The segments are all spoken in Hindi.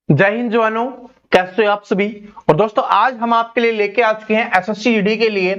जय हिंद जवानों, कैसे हो आप सभी। और दोस्तों आज हम आपके लिए लेके आ चुके हैं एसएससी जीडी के लिए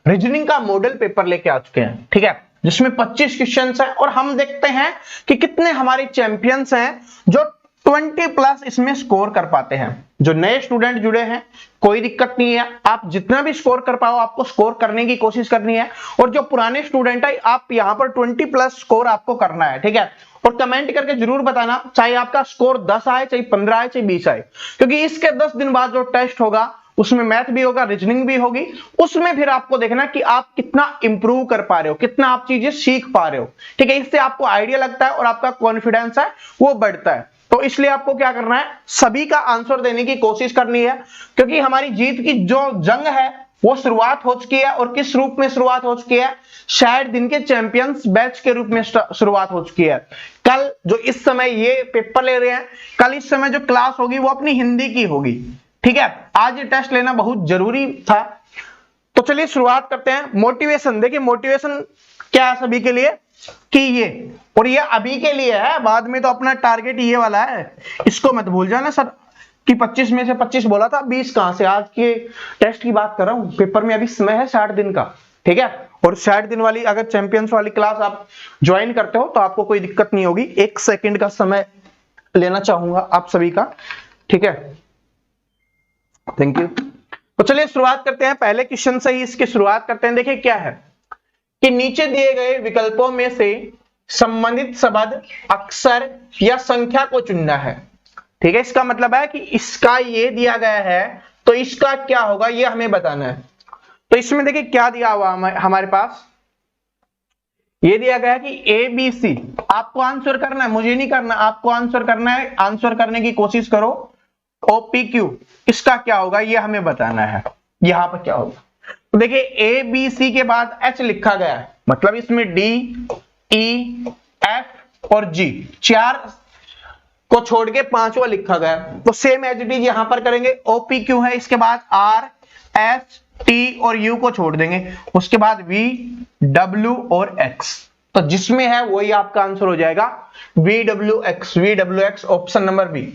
रीजनिंग का मॉडल पेपर लेके आ चुके हैं, ठीक है, जिसमें 25 क्वेश्चंस हैं और हम देखते हैं कि कितने हमारे चैंपियंस हैं जो 20 प्लस इसमें स्कोर कर पाते हैं। जो नए स्टूडेंट जुड़े हैं कोई दिक्कत नहीं है, आप जितना भी स्कोर कर पाओ आपको स्कोर करने की कोशिश करनी है। और जो पुराने स्टूडेंट है आप यहाँ पर 20 प्लस स्कोर आपको करना है, ठीक है। और कमेंट करके जरूर बताना, चाहे आपका स्कोर 10 आए, चाहे 15 आए, चाहे 20 आए, क्योंकि इसके 10 दिन बाद जो टेस्ट होगा उसमें मैथ भी होगा, रीजनिंग भी होगी। उसमें फिर आपको देखना कि आप कितना इंप्रूव कर पा रहे हो, कितना आप चीजें सीख पा रहे हो, ठीक है। इससे आपको आइडिया लगता है और आपका कॉन्फिडेंस है वो बढ़ता है। तो इसलिए आपको क्या करना है, सभी का आंसर देने की कोशिश करनी है, क्योंकि हमारी जीत की जो जंग है वो शुरुआत हो चुकी है। और किस रूप में शुरुआत हो चुकी है, शायद दिन के चैंपियंस बैच के रूप में शुरुआत हो चुकी है। कल जो इस समय ये पेपर ले रहे हैं, कल इस समय जो क्लास होगी वो अपनी हिंदी की होगी, ठीक है। आज ये टेस्ट लेना बहुत जरूरी था। तो चलिए शुरुआत करते हैं। मोटिवेशन, देखिए मोटिवेशन क्या है सभी के लिए कि ये, और ये अभी के लिए है, बाद में तो अपना टारगेट ये वाला है, इसको मत भूल जाना सर कि 25 में से 25 बोला था, 20 कहां से। आज के टेस्ट की बात कर रहा हूं, पेपर में अभी समय है 60 दिन का, ठीक है। और 60 दिन वाली अगर चैंपियंस वाली क्लास आप ज्वाइन करते हो तो आपको कोई दिक्कत नहीं होगी। 1 सेकंड का समय लेना चाहूंगा आप सभी का, ठीक है, थैंक यू। तो चलिए शुरुआत करते हैं, पहले क्वेश्चन से ही इसकी शुरुआत करते हैं। देखिए क्या है कि नीचे दिए गए विकल्पों में से संबंधित शब्द, अक्षर या संख्या को चुनना है, ठीक है। इसका मतलब है कि इसका ये दिया गया है तो इसका क्या होगा ये हमें बताना है। तो इसमें देखिए क्या दिया हुआ हमारे पास, ये दिया गया है कि ए बी सी, आपको आंसर करना है, मुझे नहीं करना, आपको आंसर करना है। आंसर करने की कोशिश करो। OPQ इसका क्या होगा ये हमें बताना है, यहां पर क्या होगा। तो देखिए ए बी सी के बाद H लिखा गया है, मतलब इसमें D E F और G, 4 को छोड़ के 5वां लिखा गया। तो सेम एज इट इज यहां पर करेंगे। OPQ है, इसके बाद R S T और U को छोड़ देंगे, उसके बाद V W और X। तो जिसमें है वही आपका आंसर हो जाएगा VWX ऑप्शन नंबर बी।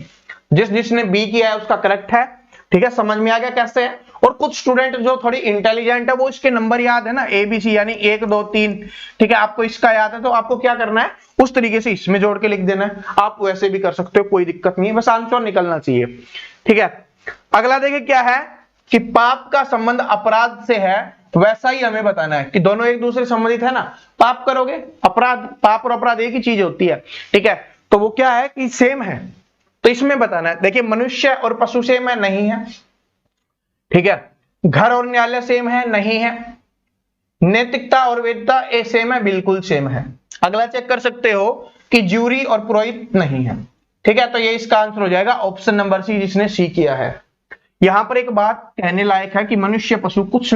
जिसने बी किया है उसका करेक्ट है, ठीक है। समझ में आ गया कैसे है। और कुछ स्टूडेंट जो थोड़ी इंटेलिजेंट है वो इसके नंबर याद है ना, ABC यानी 1 2 3, ठीक है। आपको इसका याद है तो आपको क्या करना है, उस तरीके से इसमें जोड़ के लिख देना है। आप वैसे भी कर सकते हो, कोई दिक्कत नहीं है, बस आंसर निकलना चाहिए, ठीक है। अगला देखिए क्या है कि पाप का संबंध अपराध से है, वैसा ही हमें बताना है कि दोनों एक दूसरे से संबंधित है ना। पाप करोगे, अपराध, पाप और अपराध एक ही चीज होती है, ठीक है। तो वो क्या है कि सेम है, तो इसमें बताना है। देखिए मनुष्य और पशु सेम है, नहीं है, ठीक है। घर और न्यायालय सेम है, नहीं है। नैतिकता और वैधता ए सेम है, बिल्कुल सेम है। अगला चेक कर सकते हो कि ज्यूरी और पुरोहित नहीं है, ठीक है। तो ये इसका आंसर हो जाएगा ऑप्शन नंबर सी, जिसने सी किया है। यहां पर एक बात कहने लायक है कि मनुष्य पशु, कुछ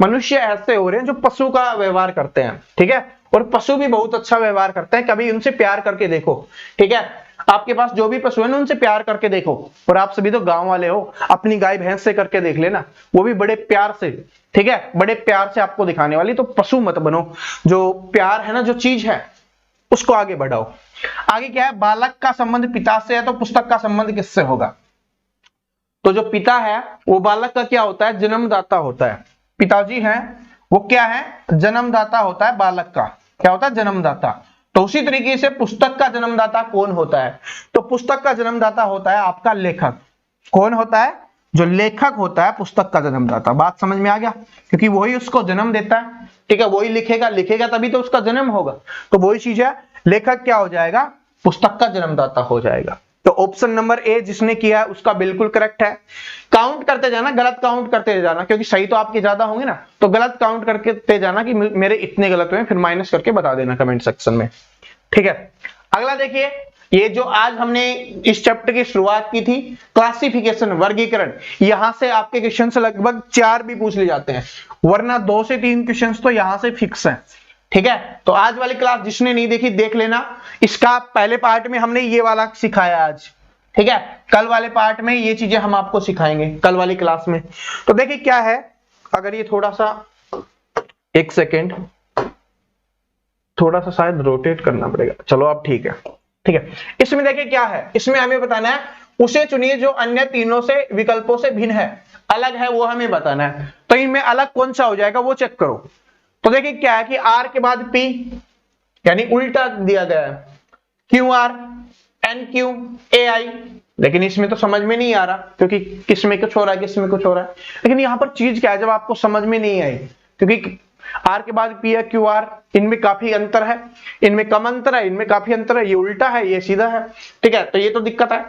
मनुष्य ऐसे हो रहे हैं जो पशु का व्यवहार करते हैं, ठीक है। और पशु भी बहुत अच्छा व्यवहार करते हैं, कभी उनसे प्यार करके देखो, ठीक है। आपके पास जो भी पशु है ना उनसे प्यार करके देखो। और आप सभी तो गांव वाले हो, अपनी गाय भैंस से करके देख लेना, वो भी बड़े प्यार से, ठीक है, बड़े प्यार से आपको दिखाने वाली। तो पशु मत बनो, जो प्यार है ना, जो चीज है उसको आगे बढ़ाओ। आगे क्या है, बालक का संबंध पिता से है, तो पुस्तक का संबंध किससे होगा। तो जो पिता है वो बालक का क्या होता है, जन्मदाता होता है। पिताजी हैं वो क्या है, जन्मदाता होता है, बालक का क्या होता है, जन्मदाता। तो उसी तरीके से पुस्तक का जन्मदाता कौन होता है, तो पुस्तक का जन्मदाता होता है आपका लेखक। कौन होता है, जो लेखक होता है पुस्तक का जन्मदाता। बात समझ में आ गया, क्योंकि वही उसको जन्म देता है, ठीक है। वही लिखेगा तभी तो उसका जन्म होगा। तो वही चीज है, लेखक क्या हो जाएगा, पुस्तक का जन्मदाता हो जाएगा। तो ऑप्शन नंबर ए जिसने किया है उसका बिल्कुल करेक्ट है। काउंट करते जाना, गलत काउंट करते जाना, क्योंकि सही तो आपके ज्यादा होंगे ना, तो गलत काउंट करके जाना कि मेरे इतने गलत हुए, फिर माइनस करके बता देना कमेंट सेक्शन में, ठीक है। अगला देखिए, ये जो आज हमने इस चैप्टर की शुरुआत की थी, क्लासिफिकेशन, वर्गीकरण, यहां से आपके क्वेश्चन से लगभग 4 भी पूछ ले जाते हैं, वरना 2 से 3 क्वेश्चन तो यहां से फिक्स है, ठीक है। तो आज वाली क्लास जिसने नहीं देखी देख लेना। इसका पहले पार्ट में हमने ये वाला सिखाया आज, ठीक है। कल वाले पार्ट में ये चीजें हम आपको सिखाएंगे कल वाली क्लास में। तो देखिए क्या है, अगर ये थोड़ा सा, 1 सेकेंड, थोड़ा सा शायद रोटेट करना पड़ेगा, चलो अब ठीक है, ठीक है। इसमें देखिए क्या है, इसमें हमें बताना है उसे चुनिए जो अन्य तीनों से विकल्पों से भिन्न है, अलग है, वो हमें बताना है। तो इनमें अलग कौन सा हो जाएगा वो चेक करो। तो देखिए क्या है कि आर के बाद पी, यानी उल्टा दिया गया है, क्यू आर, एन क्यू, ए आई, लेकिन इसमें तो समझ में नहीं आ रहा क्योंकि किसमें कुछ हो रहा है किसमें कुछ हो रहा है। लेकिन यहां पर चीज क्या है जब आपको समझ में नहीं आई, क्योंकि आर के बाद पी है, क्यू आर, इनमें काफी अंतर है, इनमें कम अंतर है, इनमें काफी अंतर है, ये उल्टा है ये सीधा है, ठीक है। तो ये तो दिक्कत है।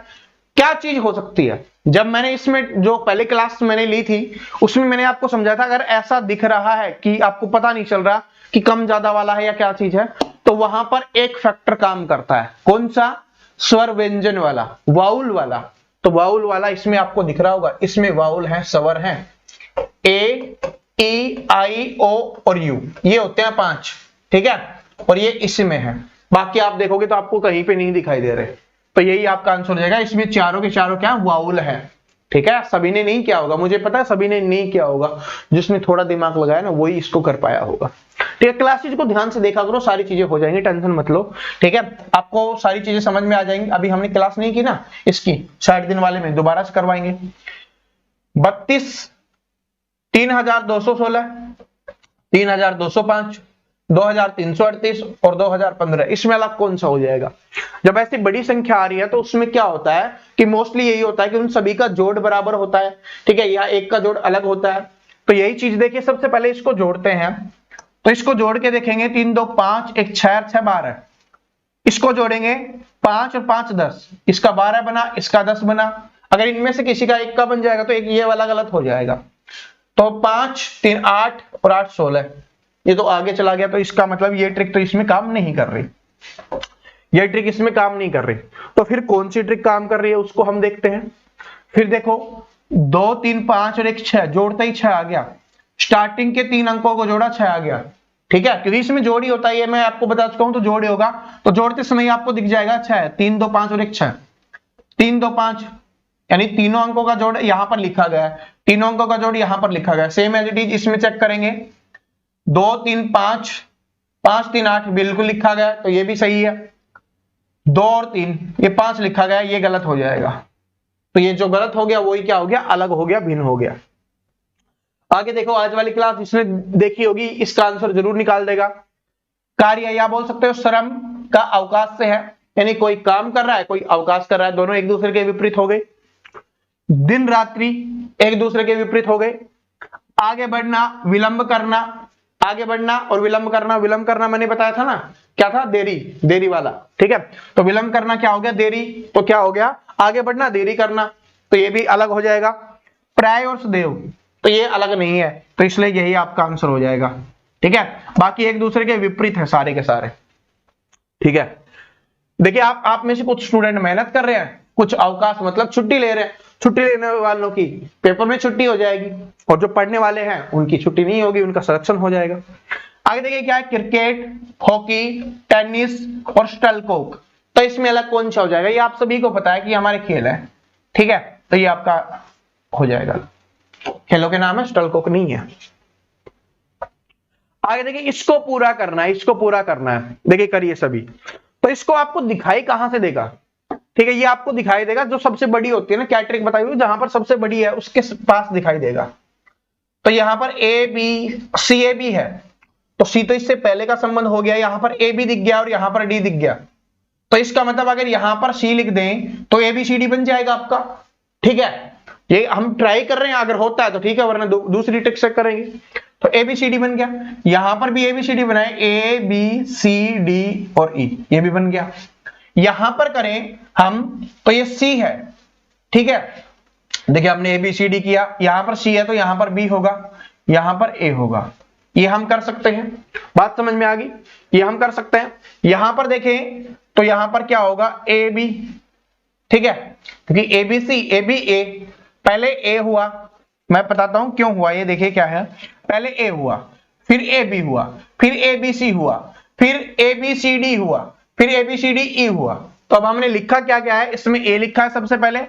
क्या चीज हो सकती है? जब मैंने इसमें जो पहले क्लास मैंने ली थी उसमें मैंने आपको समझाया था, अगर ऐसा दिख रहा है कि आपको पता नहीं चल रहा कि कम ज्यादा वाला है या क्या चीज है, तो वहां पर एक फैक्टर काम करता है। कौन सा? स्वर व्यंजन वाला, वाउल वाला। तो वाउल वाला इसमें आपको दिख रहा होगा, इसमें वाउल है, स्वर है, ए, ई, आई, ओ और यू, ये होते हैं 5, ठीक है। और ये इसमें है, बाकी आप देखोगे तो आपको कहीं पे नहीं दिखाई दे रहे। तो यही आपका आंसर हो जाएगा। इसमें चारों के चारों क्या वाउल है, ठीक है। सभी ने नहीं किया होगा, मुझे पता है सभी ने नहीं किया होगा, जिसने थोड़ा दिमाग लगाया ना वही इसको कर पाया होगा, ठीक है। क्लासेज को ध्यान से देखा करो, सारी चीजें हो जाएंगी, टेंशन मत लो, ठीक है। आपको सारी चीजें समझ में आ जाएंगी। अभी हमने क्लास नहीं की ना इसकी 60 दिन वाले में, दोबारा से करवाएंगे। 32, 3216, 3205, 2338 और 2015, इसमें अलग कौन सा हो जाएगा? जब ऐसी बड़ी संख्या आ रही है तो उसमें क्या होता है कि मोस्टली यही होता है कि उन सभी का जोड़ बराबर होता है, ठीक है, या एक का जोड़ अलग होता है। तो यही चीज देखिए, सबसे पहले इसको जोड़ते हैं। तो इसको जोड़ के देखेंगे, 3 2 5, 1 6 6 12, इसको जोड़ेंगे 5 और 5 10, इसका 12 बना, इसका 10 बना। अगर इनमें से किसी का एक का बन जाएगा तो एक ये वाला गलत हो जाएगा। तो 5 3 8 और 8 16, ये तो आगे चला गया। तो इसका मतलब ये ट्रिक तो इसमें काम नहीं कर रही, ये ट्रिक इसमें काम नहीं कर रही। तो फिर कौन सी ट्रिक काम कर रही है उसको हम देखते हैं। फिर देखो 2 3 5 और 1 6, जोड़ते ही 6 आ गया। स्टार्टिंग के 3 अंकों को जोड़ा, 6 आ गया, ठीक है, क्योंकि इसमें जोड़ ही होता है, ये मैं आपको बता चुका हूं। तो जोड़ ही होगा, तो जोड़ते समय आपको दिख जाएगा 6, 3 2 5 और 1 6, 3 2 5, यानी तीनों अंकों का जोड़ यहां पर लिखा गया है, तीनों अंकों का जोड़ यहां पर लिखा गया है। सेम एज इट इज इसमें चेक करेंगे, 2 3 5, 5 3 8 बिल्कुल लिखा गया, तो ये भी सही है। 2 और 3, ये 5 लिखा गया, ये गलत हो जाएगा। तो ये जो गलत हो गया वही क्या हो गया? अलग हो गया, भिन्न हो गया। आगे देखो, आज वाली क्लास जिसने देखी होगी इसका आंसर जरूर निकाल देगा। कार्य या बोल सकते हो श्रम का अवकाश से है, यानी कोई काम कर रहा है, कोई अवकाश कर रहा है, दोनों एक दूसरे के विपरीत हो गए। दिन रात्रि एक दूसरे के विपरीत हो गए। आगे बढ़ना, विलंब करना, आगे बढ़ना और विलंब करना। विलंब करना मैंने बताया था ना, क्या था? देरी, देरी वाला, ठीक है। तो विलंब करना क्या हो गया? देरी। तो क्या हो गया? आगे बढ़ना, देरी करना, तो ये भी अलग हो जाएगा। प्राय और सदैव, तो ये अलग नहीं है, तो इसलिए यही आपका आंसर हो जाएगा, ठीक है। बाकी एक दूसरे के विपरीत है सारे के सारे, ठीक है। देखिए आप में से कुछ स्टूडेंट मेहनत कर रहे हैं, कुछ अवकाश मतलब छुट्टी ले रहे हैं। छुट्टी लेने वालों की पेपर में छुट्टी हो जाएगी, और जो पढ़ने वाले हैं उनकी छुट्टी नहीं होगी, उनका सिलेक्शन हो जाएगा। आगे देखिए क्या है? क्रिकेट, हॉकी, टेनिस और शटलकॉक। तो इसमें अलग कौन सा हो जाएगा? ये आप सभी को पता है कि हमारे खेल है, ठीक है। तो ये आपका हो जाएगा, खेलों के नाम है, शटलकॉक नहीं है। आगे देखिए, इसको पूरा करना है, इसको पूरा करना है। देखिए करिए सभी। तो इसको आपको दिखाई कहां से देगा? ठीक है, ये आपको दिखाई देगा जो सबसे बड़ी होती है ना, क्या ट्रिक बताई हुई, जहां पर सबसे बड़ी है उसके पास दिखाई देगा। तो यहां पर ए बी सी, ए बी है, तो सी तो इससे पहले का संबंध हो गया, यहां पर ए बी दिख गया और यहां पर डी दिख गया। तो इसका मतलब अगर यहां पर सी लिख दें तो ए बी सी डी बन जाएगा आपका, ठीक है। ये हम ट्राई कर रहे हैं, अगर होता है तो ठीक है, वरना दूसरी ट्रिक से करेंगे। तो ए बी सी डी बन गया, यहां पर भी ए बी सी डी बनाए, ए बी सी डी और ई, ये भी बन गया। यहां पर करें हम तो ये सी है, ठीक है। देखिए हमने ए बी सी डी किया, यहां पर सी है तो यहां पर बी होगा, यहां पर ए होगा, ये हम कर सकते हैं। बात समझ में आ गई? ये हम कर सकते हैं। यहां पर देखें तो यहां पर क्या होगा? ए बी, ठीक है, क्योंकि ए बी सी, ए बी ए, पहले ए हुआ, मैं बताता हूं क्यों हुआ। ये देखिए क्या है, पहले ए हुआ, फिर ए बी हुआ, फिर ए बी सी हुआ, फिर ए बी सी डी हुआ, फिर ए बी सी डी ई हुआ। तो अब हमने लिखा क्या क्या है? इसमें ए लिखा है सबसे पहले,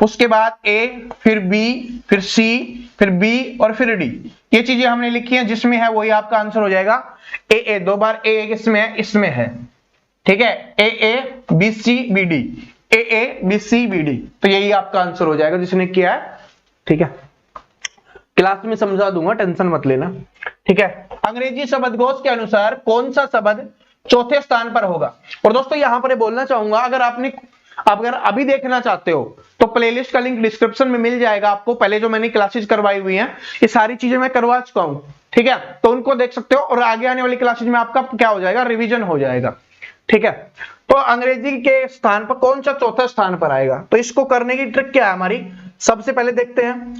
उसके बाद ए, फिर बी, फिर सी, फिर बी और फिर डी। ये चीजें हमने लिखी हैं, जिसमें है वही आपका आंसर हो जाएगा। ए ए, दो बार ए किसमें है? इसमें है, ठीक है। A A B C B D, AABCBD, तो यही आपका आंसर हो जाएगा जिसने किया है। ठीक है, क्लास में समझा दूंगा, टेंशन मत लेना। ठीक है, अंग्रेजी शब्दकोश के अनुसार कौन सा शब्द चौथे स्थान पर होगा? और दोस्तों यहां पर बोलना चाहूंगा, अगर अभी देखना चाहते हो तो प्लेलिस्ट का लिंक डिस्क्रिप्शन में मिल जाएगा आपको। पहले जो मैंने क्लासेस करवाई हुई हैं, ये सारी चीजें मैं करवा चुका हूं। ठीक है, तो उनको देख सकते हो, और आगे आने वाली क्लासेस में आपका क्या हो जाएगा, रिवीजन हो जाएगा। ठीक है, तो अंग्रेजी के स्थान पर कौन सा चौथा स्थान पर आएगा? तो इसको करने की ट्रिक क्या है हमारी, सबसे पहले देखते हैं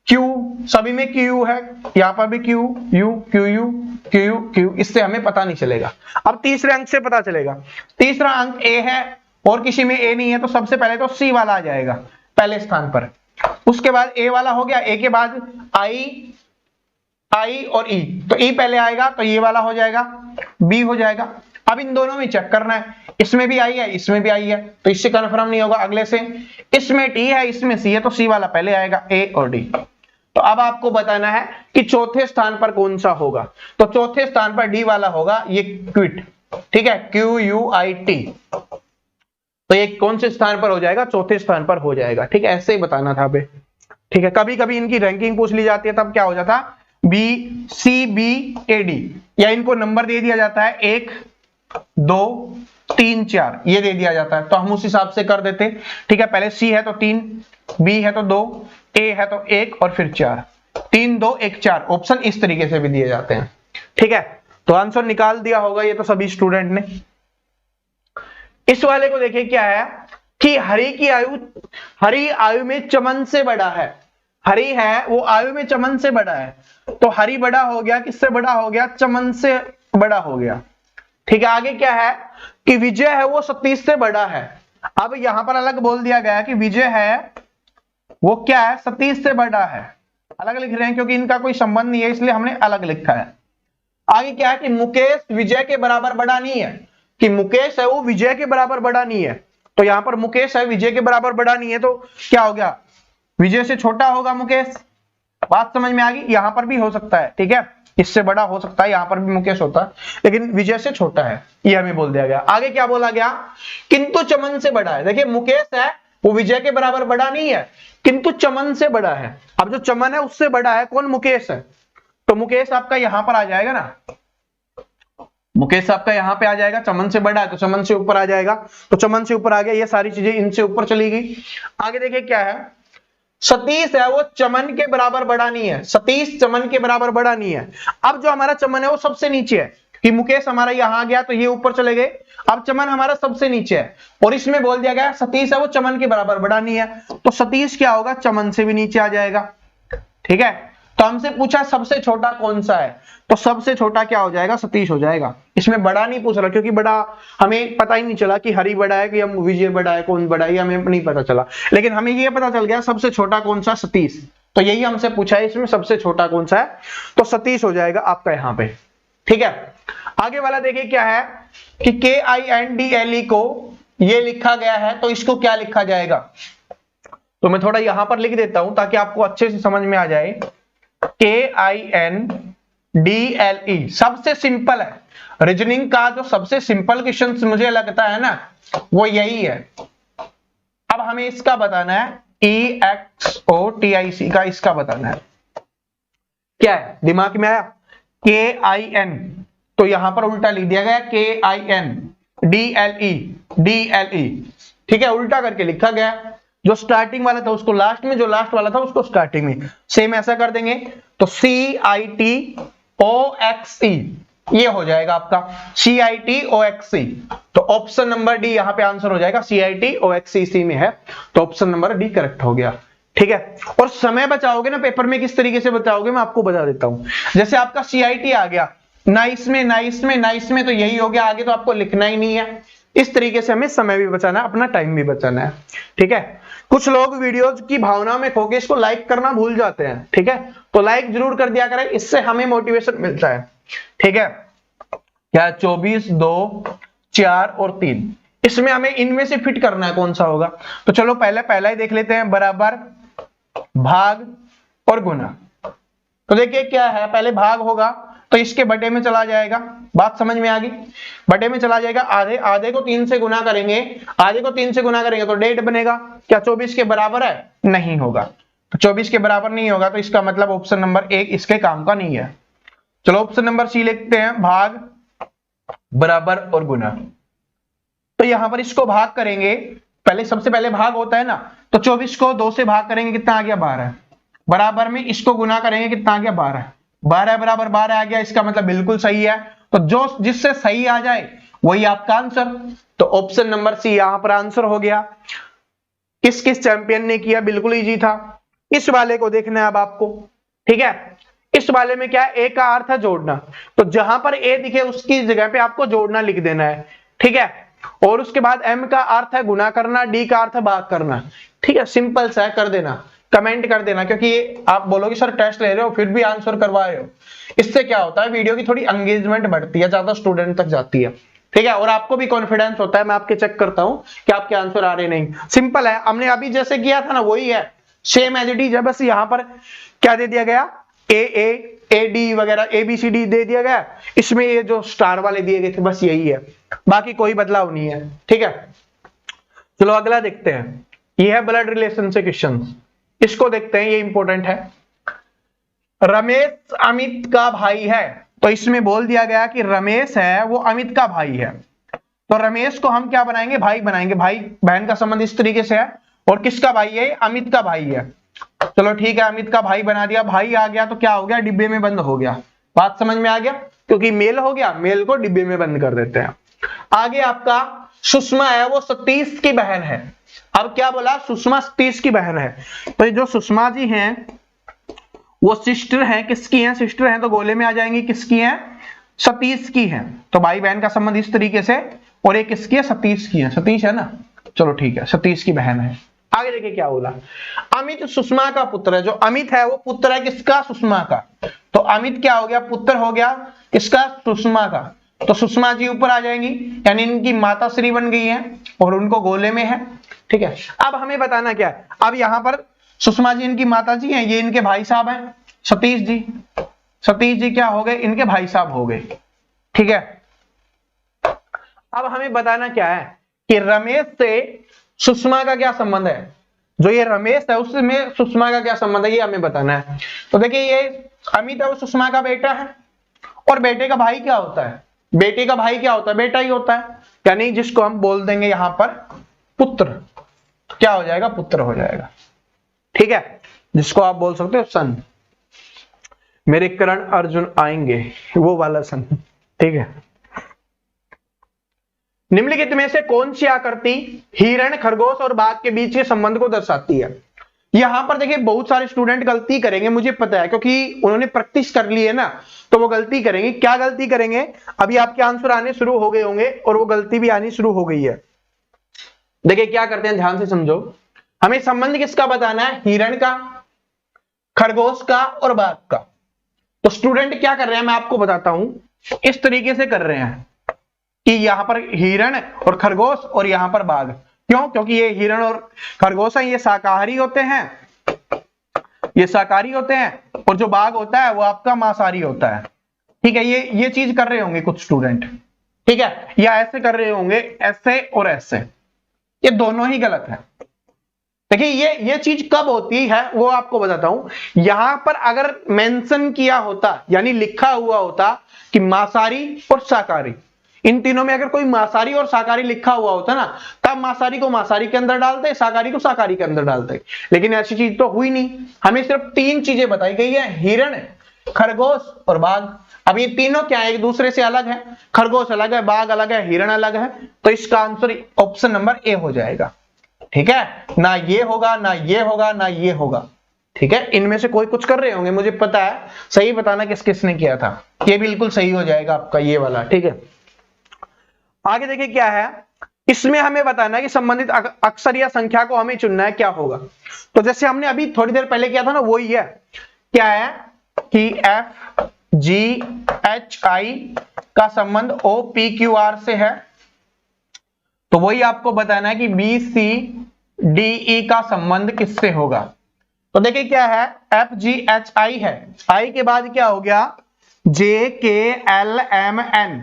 क्यू, सभी में क्यू है, यहां पर भी Q, you, Q U, Q U, Q, इससे हमें पता नहीं चलेगा। अब तीसरे अंक से पता चलेगा। तीसरा अंक ए है और किसी में ए नहीं है, तो सबसे पहले तो सी वाला आ जाएगा पहले स्थान पर। उसके बाद ए वाला हो गया, ए के बाद आई और ई, तो ई पहले आएगा तो ये वाला हो जाएगा, बी हो जाएगा। अब इन दोनों में चेक करना है, इसमें भी आई है, इसमें भी आई है, तो इससे कंफर्म नहीं होगा। अगले से इसमें टी है, इसमें सी है, तो सी वाला पहले आएगा, ए और डी। तो अब आपको बताना है कि चौथे स्थान पर कौन सा होगा। तो चौथे स्थान पर डी वाला होगा, ये क्विट। ठीक है, QUIT, तो ये कौन से स्थान पर हो जाएगा, चौथे स्थान पर हो जाएगा। ठीक है, ऐसे ही बताना था अभी। ठीक है, कभी कभी इनकी रैंकिंग पूछ ली जाती है, तब क्या हो जाता, BCBAD, या इनको नंबर दे दिया जाता है 1 2 3 4, ये दे दिया जाता है, तो हम उस हिसाब से कर देते। ठीक है, पहले सी है तो 3, बी है तो 2, ए है तो 1 और फिर 4, 3 2 1 4, ऑप्शन इस तरीके से भी दिए जाते हैं। ठीक है, तो आंसर निकाल दिया होगा ये तो सभी स्टूडेंट ने। इस वाले को देखिए, क्या है कि हरि आयु में चमन से बड़ा है। हरि है वो आयु में चमन से बड़ा है, तो हरि बड़ा हो गया, किससे बड़ा हो गया, चमन से बड़ा हो गया। ठीक है, आगे क्या है कि विजय है वो सतीश से बड़ा है। अब यहां पर अलग बोल दिया गया कि विजय है वो क्या है, सतीश से बड़ा है। अलग लिख रहे हैं क्योंकि इनका कोई संबंध नहीं है, इसलिए हमने अलग लिखा है। आगे क्या है कि मुकेश विजय के बराबर बड़ा नहीं है, कि मुकेश है वो विजय के बराबर बड़ा नहीं है। तो यहां पर मुकेश है विजय के बराबर बड़ा नहीं है, तो क्या हो गया, विजय से छोटा होगा मुकेश। बात समझ में आ गई? यहां पर भी हो सकता है, ठीक है, इससे बड़ा हो सकता है, यहां पर भी मुकेश होता है, लेकिन विजय से छोटा है, ये हमें बोल दिया गया। आगे क्या बोला गया, किंतु चमन से बड़ा है। देखिए मुकेश है वो विजय के बराबर बड़ा नहीं है, किंतु चमन से बड़ा है। अब जो चमन है उससे बड़ा है कौन, मुकेश है, तो मुकेश आपका यहां पर आ जाएगा ना, मुकेश आपका यहां पे आ जाएगा, चमन से बड़ा है तो चमन से ऊपर आ जाएगा, तो चमन से ऊपर आ गया, ये सारी चीजें इनसे ऊपर चली गई। आगे देखिए क्या है, सतीश है वो चमन के बराबर बड़ा नहीं है, सतीश चमन के बराबर बड़ा नहीं है। अब जो हमारा चमन है वो सबसे नीचे है, कि मुकेश हमारा यहां गया तो ये ऊपर चले गए, अब चमन हमारा सबसे नीचे है, और इसमें बोल दिया गया सतीश है वो चमन के बराबर बड़ा नहीं है, तो सतीश क्या होगा, चमन से भी नीचे आ जाएगा। ठीक है, तो हमसे पूछा सबसे छोटा कौन सा है, तो सबसे छोटा क्या हो जाएगा, सतीश हो जाएगा। इसमें बड़ा नहीं पूछ रहा, क्योंकि बड़ा हमें पता ही नहीं चला कि हरि बड़ा है कि विजय बड़ा है, कौन बड़ा है, ये हमें नहीं पता चला, लेकिन हमें ये पता चल गया सबसे छोटा कौन सा, सतीश। तो यही हमसे पूछा है, इसमें सबसे छोटा कौन सा है, तो सतीश हो जाएगा आपका यहाँ पे। ठीक है, आगे वाला देखिए क्या है कि KINDLE को ये लिखा गया है, तो इसको क्या लिखा जाएगा, तो मैं थोड़ा यहां पर लिख देता हूं ताकि आपको अच्छे से समझ में आ जाए। KINDLE सबसे सिंपल है, रीजनिंग का जो सबसे सिंपल क्वेश्चन मुझे लगता है ना वो यही है। अब हमें इसका बताना है, EXOTIC का इसका बताना है, क्या है दिमाग में आया, KIN, तो यहां पर उल्टा लिख दिया गया KINDLE, ठीक है, उल्टा करके लिखा गया, जो स्टार्टिंग वाला था उसको लास्ट में, जो लास्ट वाला था उसको स्टार्टिंग में, सेम ऐसा कर देंगे, तो CITOXE ये हो जाएगा आपका CITOXE, तो ऑप्शन नंबर डी यहां पे आंसर हो जाएगा, CITOXE इसी में है, तो ऑप्शन नंबर डी करेक्ट हो गया। ठीक है, और समय बचाओगे ना पेपर में, किस तरीके से बचाओगे मैं आपको बता देता हूं। जैसे आपका CIT आ गया, नाइस में तो यही हो गया, आगे तो आपको लिखना ही नहीं है। इस तरीके से हमें समय भी बचाना है, अपना टाइम भी बचाना है। ठीक है, कुछ लोग वीडियोज की भावना में खो के इसको लाइक करना भूल जाते हैं। ठीक है, तो लाइक जरूर कर दिया करें, इससे हमें मोटिवेशन मिलता है। ठीक है, क्या 24 2 4 और 3, इसमें हमें इनमें से फिट करना है कौन सा होगा, तो चलो पहला ही देख लेते हैं, बराबर, भाग और गुना। तो देखिए क्या है, पहले भाग होगा, तो इसके बटे में चला जाएगा। बात समझ में आ गई? बटे में चला जाएगा। आधे आधे को 3 से गुना करेंगे, आधे को 3 से गुना करेंगे तो 1.5 बनेगा। क्या 24 के बराबर है? नहीं होगा। तो 24 के बराबर नहीं होगा, तो इसका मतलब ऑप्शन नंबर 1 इसके काम का नहीं है। चलो ऑप्शन नंबर सी लिखते हैं, भाग, बराबर और गुना। तो यहां पर इसको भाग करेंगे, पहले सबसे पहले भाग होता है ना, तो 24 को 2 से भाग करेंगे, कितना आ गया? 12। बराबर में इसको गुना करेंगे, कितना आ गया? 12। 12 बराबर 12 आ गया, इसका मतलब बिल्कुल सही है। तो जो जिससे सही आ जाए वही आपका आंसर। तो ऑप्शन नंबर सी यहां पर आंसर हो गया। किस किस चैंपियन ने किया? बिल्कुल इजी था। इस वाले को देखना है अब आपको, ठीक है। इस वाले में क्या है? ए का अर्थ है जोड़ना, तो जहां पर ए दिखे उसकी जगह पे आपको जोड़ना लिख देना है, ठीक है। और उसके बाद एम का अर्थ है गुना करना, डी का अर्थ है भाग करना, ठीक है। सिंपल सा है, कर देना, कमेंट कर देना, क्योंकि आप बोलोगे सर टेस्ट ले रहे हो फिर भी आंसर करवा रहे हो। इससे क्या होता है, वीडियो की थोड़ी एंगेजमेंट बढ़ती है, ज्यादा स्टूडेंट तक जाती है, ठीक है। और आपको भी कॉन्फिडेंस होता है, मैं आपके चेक करता हूं कि आपके आंसर आ रहे नहीं। सिंपल है, हमने अभी जैसे किया था ना वही है, सेम एज इट इज है। बस यहां पर क्या दे दिया गया? ए डी वगैरह ABCD दे दिया गया, इसमें ये जो स्टार वाले दिए गए थे बस यही है, बाकी कोई बदलाव नहीं है, ठीक है। चलो अगला देखते हैं, ये है ब्लड रिलेशन से क्वेश्चन, इसको देखते हैं, ये इंपॉर्टेंट है। रमेश अमित का भाई है, तो इसमें बोल दिया गया कि रमेश है वो अमित का भाई है, तो रमेश को हम क्या बनाएंगे? भाई बनाएंगे। भाई बहन का संबंध इस तरीके से है, और किसका भाई है? अमित का भाई है। चलो ठीक है, अमित का भाई बना दिया। भाई आ गया तो क्या हो गया? डिब्बे में बंद हो गया। बात समझ में आ गया? क्योंकि मेल हो गया, मेल को डिब्बे में बंद कर देते हैं। आगे आपका सुषमा है वो सतीश की बहन है। अब क्या बोला? सुषमा सतीश की बहन है, तो ये जो सुषमा जी हैं वो सिस्टर हैं, किसकी हैं? सिस्टर हैं, तो गोले में आ जाएंगी, किसकी हैं? सतीश की हैं। तो भाई बहन का संबंध इस तरीके से, और एक किसकी है? सतीश की है। सतीश है ना, चलो ठीक है, सतीश की बहन है। आगे देखिए क्या बोला, अमित सुषमा का पुत्र है। जो अमित है वो पुत्र है किसका? सुषमा का। तो अमित क्या हो गया? पुत्र हो गया किसका? सुषमा का। तो सुषमा जी ऊपर आ जाएंगी, यानी इनकी माता श्री बन गई है और उनको गोले में है, ठीक है। अब हमें बताना क्या है, अब यहां पर सुषमा जी इनकी माता जी हैं, ये इनके भाई साहब हैं सतीश जी। सतीश जी क्या हो गए? इनके भाई साहब हो गए, ठीक है। अब हमें बताना क्या है कि रमेश से सुषमा का क्या संबंध है? जो ये रमेश है उसमें सुषमा का क्या संबंध है, ये हमें बताना है। तो देखिए ये अमित है वो सुषमा का बेटा है, और बेटे का भाई क्या होता है? बेटे का भाई क्या होता है? बेटा ही होता है, यानी जिसको हम बोल देंगे यहां पर पुत्र। क्या हो जाएगा? पुत्र हो जाएगा, ठीक है। जिसको आप बोल सकते हो सन। मेरे करण अर्जुन आएंगे, वो वाला सन, ठीक है। निम्नलिखित में से कौन सी आकृति हिरण, खरगोश और बाघ के बीच के संबंध को दर्शाती है? यहां पर देखिए बहुत सारे स्टूडेंट गलती करेंगे, मुझे पता है, क्योंकि उन्होंने प्रैक्टिस कर ली है ना, तो वो गलती करेंगे। क्या गलती करेंगे? अभी आपके आंसर आने शुरू हो गए होंगे और वो गलती भी आनी शुरू हो गई है। देखिए क्या करते हैं, ध्यान से समझो। हमें संबंध किसका बताना है? हिरण का, खरगोश का और बाघ का। तो स्टूडेंट क्या कर रहे हैं मैं आपको बताता हूं, इस तरीके से कर रहे हैं कि यहां पर हिरण और खरगोश और यहां पर बाघ। क्यों? क्योंकि ये हिरण और खरगोश है ये शाकाहारी होते हैं, ये शाकाहारी होते हैं, और जो बाघ होता है वो आपका मांसाहारी होता है, ठीक है। ये चीज कर रहे होंगे कुछ स्टूडेंट, ठीक है, या ऐसे कर रहे होंगे, ऐसे और ऐसे, ये दोनों ही गलत है। देखिए ये चीज कब होती है वो आपको बताता हूं। यहां पर अगर मेंशन किया होता, यानी लिखा हुआ होता कि मांसाहारी और शाकाहारी, इन तीनों में अगर कोई मांसाहारी और शाकाहारी लिखा हुआ होता ना, तब मांसाहारी को मांसाहारी के अंदर डालते, शाकाहारी को शाकाहारी के अंदर डालते। लेकिन ऐसी चीज तो हुई नहीं, हमें सिर्फ 3 चीजें बताई गई है, हिरण, खरगोश और बाघ। अब ये तीनों क्या है? एक दूसरे से अलग है, खरगोश अलग है, बाघ अलग है, हिरण अलग है। तो इसका आंसर ऑप्शन नंबर ए हो जाएगा, ठीक है। ना ये होगा, ना ये होगा, ना ये होगा, ठीक है। इनमें से कोई कुछ कर रहे होंगे, मुझे पता है, सही बताना किस किसने किया था। ये बिल्कुल सही हो जाएगा आपका ये वाला, ठीक है। आगे देखिए क्या है, इसमें हमें बताना है कि संबंधित अक्षर या संख्या को हमें चुनना है, क्या होगा। तो जैसे हमने अभी थोड़ी देर पहले किया था ना, वही है। क्या है कि FGHI का संबंध OPQR से है, तो वही आपको बताना है कि BCDE का संबंध किससे होगा। तो देखिए क्या है, FGHI है, I के बाद क्या हो गया? JKLMN,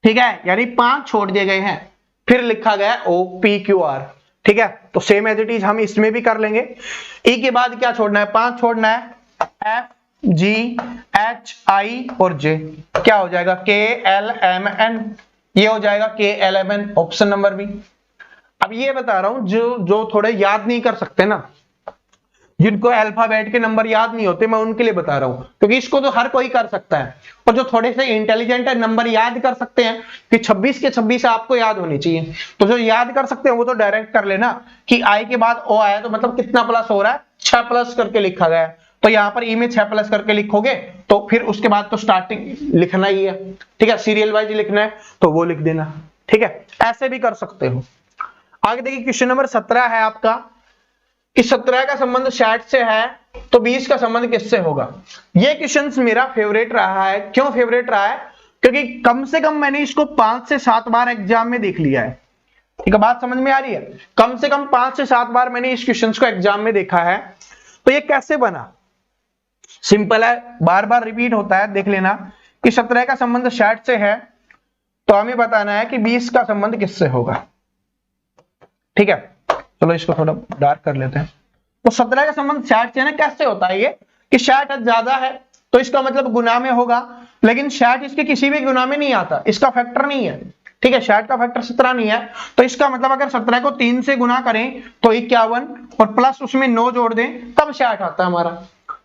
ठीक है, यानी 5 छोड़ दिए गए हैं, फिर लिखा गया OPQR, ठीक है। तो सेम एज इट इज हम इसमें भी कर लेंगे। E के बाद क्या छोड़ना है, 5 छोड़ना है, FGHI और J, क्या हो जाएगा KLMN, ये हो जाएगा KLMN, ऑप्शन नंबर बी। अब ये बता रहा हूं जो थोड़े याद नहीं कर सकते ना, जिनको अल्फाबेट के नंबर याद नहीं होते, मैं उनके लिए बता रहा हूं, क्योंकि इसको तो हर कोई कर सकता है, और जो थोड़े से इंटेलिजेंट है नंबर याद कर सकते हैं कि 26 के 26 आपको याद होनी चाहिए, तो जो याद कर सकते हैं वो तो डायरेक्ट कर लेना कि आई के बाद ओ आया तो मतलब कितना प्लस हो रहा है, 6 प्लस करके लिखा गया है, तो यहां पर ई में 6 प्लस करके लिखोगे तो फिर उसके बाद तो स्टार्टिंग लिखना ही है, ठीक है, सीरियल वाइज लिखना है तो वो लिख देना, ठीक है, ऐसे भी कर सकते हो। आगे देखिए क्वेश्चन नंबर 17 है आपका कि 17 का संबंध 60 से है तो 20 का संबंध किससे होगा। ये क्वेश्चन मेरा फेवरेट रहा है। क्यों फेवरेट रहा है, क्योंकि कम से कम मैंने इसको 5 से 7 बार एग्जाम में देख लिया है, ठीक है, बात समझ में आ रही है, कम से कम 5 से 7 बार मैंने इस क्वेश्चन को एग्जाम में देखा है। तो ये कैसे बना, सिंपल है, बार बार रिपीट होता है, देख लेना कि 17 का संबंध 60 से है तो हमें बताना है कि 20 का संबंध किससे होगा, ठीक है। चलो इसको थोड़ा डार्क कर लेते हैं। तो 17 का संबंध 60 से ना, कैसे होता है ये कि 60 ज्यादा है तो इसका मतलब गुना में होगा, लेकिन 60 इसके किसी भी गुना में नहीं आता, इसका फैक्टर नहीं है, ठीक है, 60 का फैक्टर 17 नहीं है, तो इसका मतलब अगर 17 को 3 से गुना करें तो 51 और प्लस उसमें 9 जोड़ दें तब 60 आता है हमारा।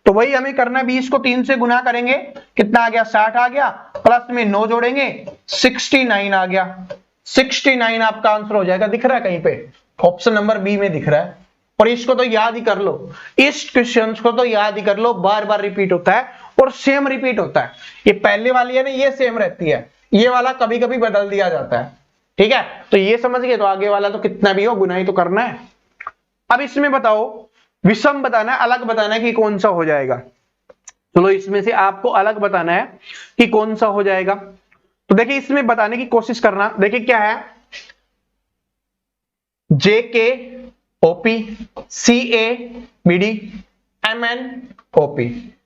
तो वही हमें करना है, 20 को 3 से गुना करेंगे, कितना आ गया 60 आ गया, प्लस में 9 जोड़ेंगे 69 आ गया, 69 आपका आंसर हो जाएगा। दिख रहा है कहीं पे, ऑप्शन नंबर बी में दिख रहा है। और इसको तो याद ही कर लो, इस क्वेश्चन को तो याद ही कर लो, बार बार रिपीट होता है और सेम रिपीट होता है। ये पहले वाली है ना, ये सेम रहती है, ये वाला कभी कभी बदल दिया जाता है, ठीक है, तो ये समझ गए, तो आगे वाला तो कितना भी हो गुना ही तो करना है। अब इसमें बताओ, विषम बताना है, अलग बताना है कि कौन सा हो जाएगा। चलो इसमें से आपको अलग बताना है कि कौन सा हो जाएगा। तो देखिए इसमें बताने की कोशिश करना, देखिए क्या है, JKOP CABD MNOP।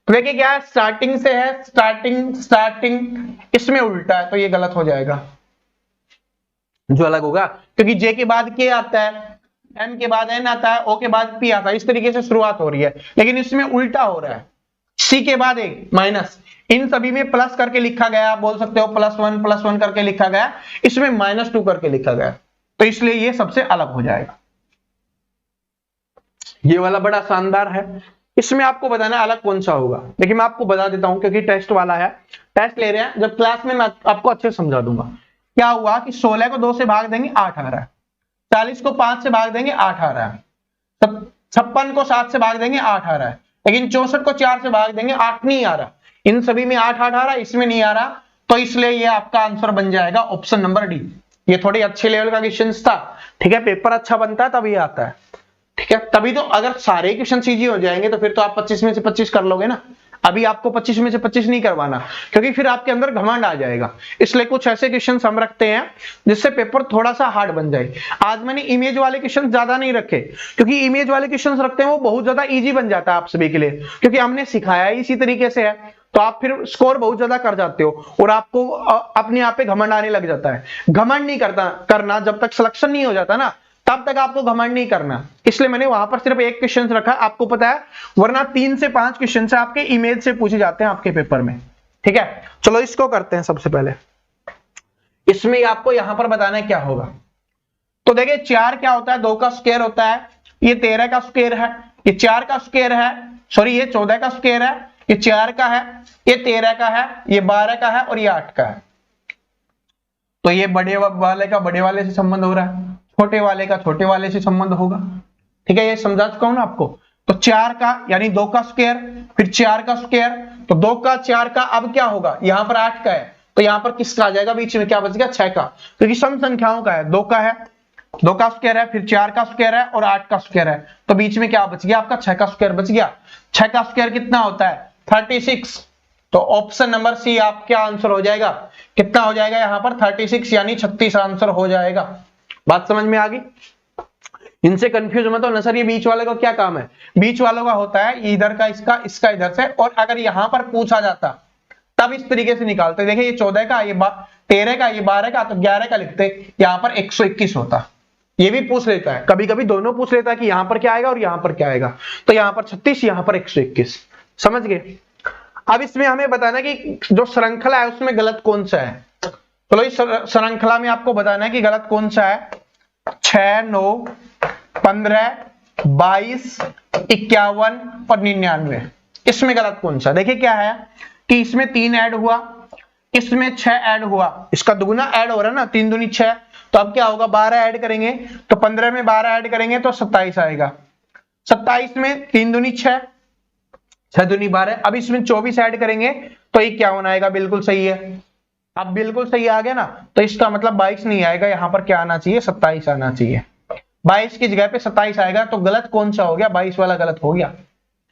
तो देखिए क्या है, स्टार्टिंग से है, स्टार्टिंग इसमें उल्टा है तो ये गलत हो जाएगा, जो अलग होगा, क्योंकि J के बाद K आता है, M के बाद N आता है, O के बाद P आता है, इस तरीके से शुरुआत हो रही है, लेकिन इसमें उल्टा हो रहा है, C के बाद एक माइनस, इन सभी में प्लस करके लिखा गया, आप बोल सकते हो +1 करके लिखा गया, इसमें -2 करके लिखा गया, तो इसलिए ये सबसे अलग हो जाएगा। ये वाला बड़ा शानदार है, इसमें आपको बताना अलग कौन सा होगा। देखिए मैं आपको बता देता हूं क्योंकि टेस्ट वाला है, टेस्ट ले रहे हैं, जब क्लास में मैं आपको अच्छे से समझा दूंगा। क्या हुआ कि 16 को 2 से भाग देंगे 8 आ रहा है, 40 को 5 से भाग देंगे 8 आ रहा है, 56 को 7 से भाग देंगे 8 आ रहा है, लेकिन 64 को 4 से भाग देंगे 8 नहीं आ रहा, इन सभी में 8 आ रहा है, इसमें नहीं आ रहा, तो इसलिए ये आपका आंसर बन जाएगा ऑप्शन नंबर डी। ये थोड़ी अच्छे लेवल का क्वेश्चन था, ठीक है, पेपर अच्छा बनता है तभी आता है, ठीक है, तभी तो अगर सारे क्वेश्चन इजी हो जाएंगे तो फिर तो आप 25 में से 25 कर लोगे ना। अभी आपको 25 में से 25 नहीं करवाना, क्योंकि फिर आपके अंदर घमंड आ जाएगा, इसलिए कुछ ऐसे क्वेश्चन हम रखते हैं जिससे पेपर थोड़ा सा हार्ड बन जाए। आज मैंने इमेज वाले क्वेश्चन ज्यादा नहीं रखे, क्योंकि इमेज वाले क्वेश्चन रखते हैं वो बहुत ज्यादा इजी बन जाता है आप सभी के लिए, क्योंकि हमने सिखाया इसी तरीके से है, तो आप फिर स्कोर बहुत ज्यादा कर जाते हो और आपको अपने आप पे घमंड आने लग जाता है। घमंड नहीं करना, जब तक सिलेक्शन नहीं हो जाता ना तब तक आपको घमंड नहीं करना, इसलिए मैंने वहां पर सिर्फ एक क्वेश्चन रखा, आपको पता है, वरना 3 से 5 क्वेश्चन आपके इमेज से पूछे जाते हैं आपके पेपर में, ठीक है। चलो इसको करते हैं, सबसे पहले इसमें आपको यहां पर बताना है क्या होगा। तो देखिए 4 क्या होता है, 2 का स्क्वायर होता है, ये 13 का स्क्वायर है, ये 4 का स्क्वायर है, सॉरी ये 14 का स्क्वायर है, ये 4 का है, ये 13 का है, ये 12 का है और ये 8 का है। तो ये बड़े वाले का बड़े वाले से संबंध हो रहा है, छोटे वाले का छोटे वाले से संबंध होगा, ठीक है, ये समझा चुका हूं ना आपको। तो 4 का यानी 2 का स्क्वायर, फिर 4 का स्क्वायर, तो 2 का 4 का, अब क्या होगा, यहां पर 8 का है, तो यहां पर किसका आ जाएगा, बीच में क्या बच गया, 6 का, क्योंकि सम संख्याओं का है, 2 का है, 2 का स्क्वायर है, फिर 4 का स्क्वायर है और 8 का स्क्वायर है, तो बीच में क्या बच गया, आपका 6 का स्क्वायर बच गया। 6 का स्क्वायर कितना होता है, 36, तो ऑप्शन नंबर सी आपका आंसर हो जाएगा, कितना हो जाएगा यहां पर 36 यानी 36 आंसर हो जाएगा। बात समझ में आ गई, इनसे कंफ्यूज मत हो ना, सर ये बीच वाले का क्या काम है, बीच वालों का होता है इधर का इसका, इसका इधर से, और अगर यहां पर पूछा जाता तब इस तरीके से निकालते। देखिए ये 14 का, ये 13 का, ये 12 का, तो 11 का लिखते, यहाँ पर 121 होता। ये भी पूछ लेता है, कभी कभी दोनों पूछ लेता है कि यहां पर क्या आएगा और यहां पर क्या आएगा। तो यहां पर 36, यहां पर 121। समझ गए। अब इसमें हमें बताना कि जो श्रृंखला है उसमें गलत कौन सा है। चलो इस श्रृंखला में आपको बताना है कि गलत कौन सा है। 6, 9, 15, 22, 51 और 99, इसमें गलत कौन सा। देखिए क्या है कि इसमें 3 ऐड हुआ, इसमें 6 ऐड हुआ, इसका दुगुना ऐड हो रहा है ना, 3 दूनी 6, तो अब क्या होगा 12 ऐड करेंगे, तो 15 में 12 ऐड करेंगे तो 27 आएगा। 27 में 3 दूनी 6, 6 दूनी 12, अब इसमें 24 ऐड करेंगे तो 51 आएगा। बिल्कुल सही है। अब बिल्कुल सही आ गया ना, तो इसका मतलब 22 नहीं आएगा, यहां पर क्या आना चाहिए, 27 आना चाहिए। 22 की जगह पे 27 आएगा, तो गलत कौन सा हो गया, 22 वाला गलत हो गया।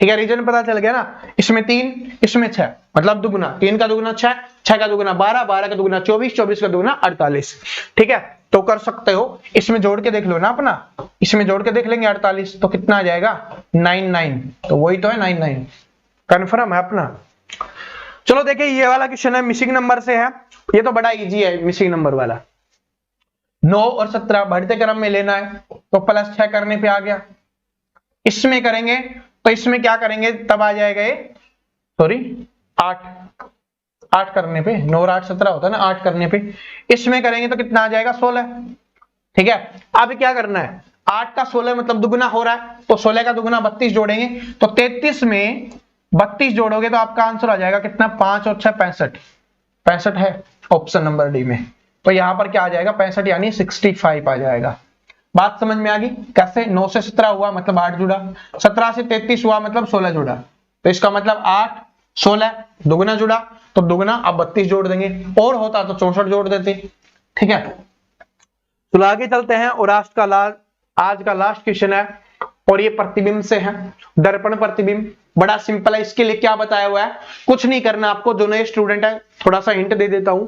ठीक है, रीजन पता चल गया ना। इसमें 3, इसमें 6, मतलब दुगुना, 3 का दुगुना 6, 6 का दुगुना 12, 12 का दुगुना 24, 24 का दुगुना 48। ठीक है, तो कर सकते हो, इसमें जोड़ के देख लो ना अपना, इसमें जोड़ के देख लेंगे 48, तो कितना आ जाएगा 99, तो वही तो है 99। कन्फर्म है अपना। चलो देखिए ये वाला क्वेश्चन है, मिसिंग नंबर से है, ये तो बड़ा इजी है मिसिंग नंबर वाला। 9 और 17 बढ़ते क्रम में लेना है, तो +6 करने पे आ गया। इसमें करेंगे तो इसमें क्या करेंगे, तब आ जाएगा ये, सॉरी 8 करने पे, 9 और 8 17 होता है ना, 8 करने पे इसमें करेंगे तो कितना आ जाएगा 16। ठीक है, अब क्या करना है, 8 का 16 मतलब दुगुना हो रहा है, तो 16 का दुगुना 32 जोड़ेंगे, तो 33 में 32 जोड़ोगे तो आपका आंसर आ जाएगा कितना, 5 और 6 65, 65 है ऑप्शन नंबर डी में। तो यहां पर क्या आ जाएगा 65 यानी 65 आ जाएगा। बात समझ में आ गई कैसे। 9 से 17 हुआ मतलब 8 जुड़ा, 17 से 33 हुआ मतलब 16 जुड़ा, तो इसका मतलब 8 16 दुगुना जुड़ा, तो दुगुना अब 32 जोड़ देंगे, और होता तो 64 जोड़ देते। ठीक है, तो आगे चलते हैं और आज का लास्ट क्वेश्चन है, और ये प्रतिबिंब से है, दर्पण प्रतिबिंब। बड़ा सिंपल है, इसके लिए क्या बताया हुआ है, कुछ नहीं करना आपको। जो नए स्टूडेंट है थोड़ा सा हिंट दे देता हूं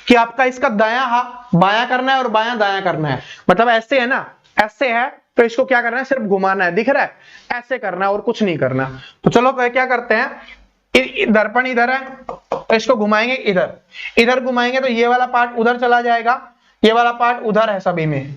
कि आपका इसका दायां हाथ बायां करना है और बायां दायां करना है। मतलब ऐसे है ना, ऐसे है तो इसको क्या करना है, सिर्फ घुमाना है, दिख रहा है, ऐसे करना है और कुछ नहीं करना। तो चलो क्या करते हैं, दर्पण इधर है तो इसको घुमाएंगे इधर, इधर घुमाएंगे तो ये वाला पार्ट उधर चला जाएगा, ये वाला पार्ट उधर है सभी में,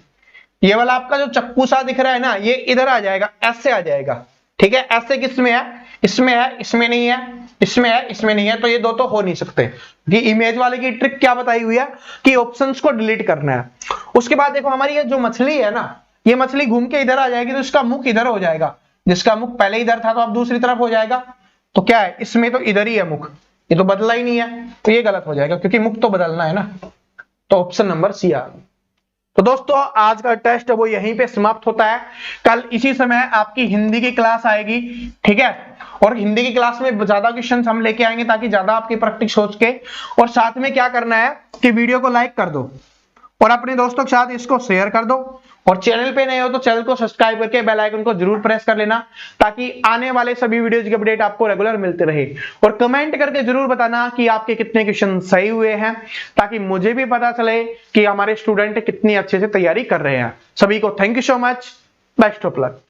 ये वाला आपका जो चक्कू सा दिख रहा है ना, ये इधर आ जाएगा, ऐसे आ जाएगा। ठीक है, ऐसे किसमें है, इसमें है, इसमें नहीं है, इसमें है, इसमें नहीं है, तो ये दो तो हो नहीं सकते। कि इमेज वाले की ट्रिक क्या बताई हुई है कि ऑप्शंस को डिलीट करना है। उसके बाद देखो हमारी ये जो मछली है ना, ये मछली घूम के इधर आ जाएगी, तो इसका मुख इधर हो जाएगा, जिसका मुख पहले इधर था तो अब दूसरी तरफ हो जाएगा। तो क्या है, इसमें तो इधर ही है मुख, ये तो बदला ही नहीं है, तो ये गलत हो जाएगा क्योंकि मुख तो बदलना है ना। तो ऑप्शन नंबर सी आ। तो दोस्तों आज का टेस्ट वो यहीं पे समाप्त होता है। कल इसी समय आपकी हिंदी की क्लास आएगी। ठीक है, और हिंदी की क्लास में ज्यादा क्वेश्चंस हम लेके आएंगे ताकि ज्यादा आपकी प्रैक्टिस हो सके। और साथ में क्या करना है कि वीडियो को लाइक कर दो और अपने दोस्तों के साथ इसको शेयर कर दो, और चैनल पे नए हो तो चैनल को सब्सक्राइब करके बेल आइकन को जरूर प्रेस कर लेना ताकि आने वाले सभी वीडियोज की अपडेट आपको रेगुलर मिलते रहे। और कमेंट करके जरूर बताना कि आपके कितने क्वेश्चन सही हुए हैं, ताकि मुझे भी पता चले कि हमारे स्टूडेंट कितनी अच्छे से तैयारी कर रहे हैं। सभी को thank you so much, best of luck.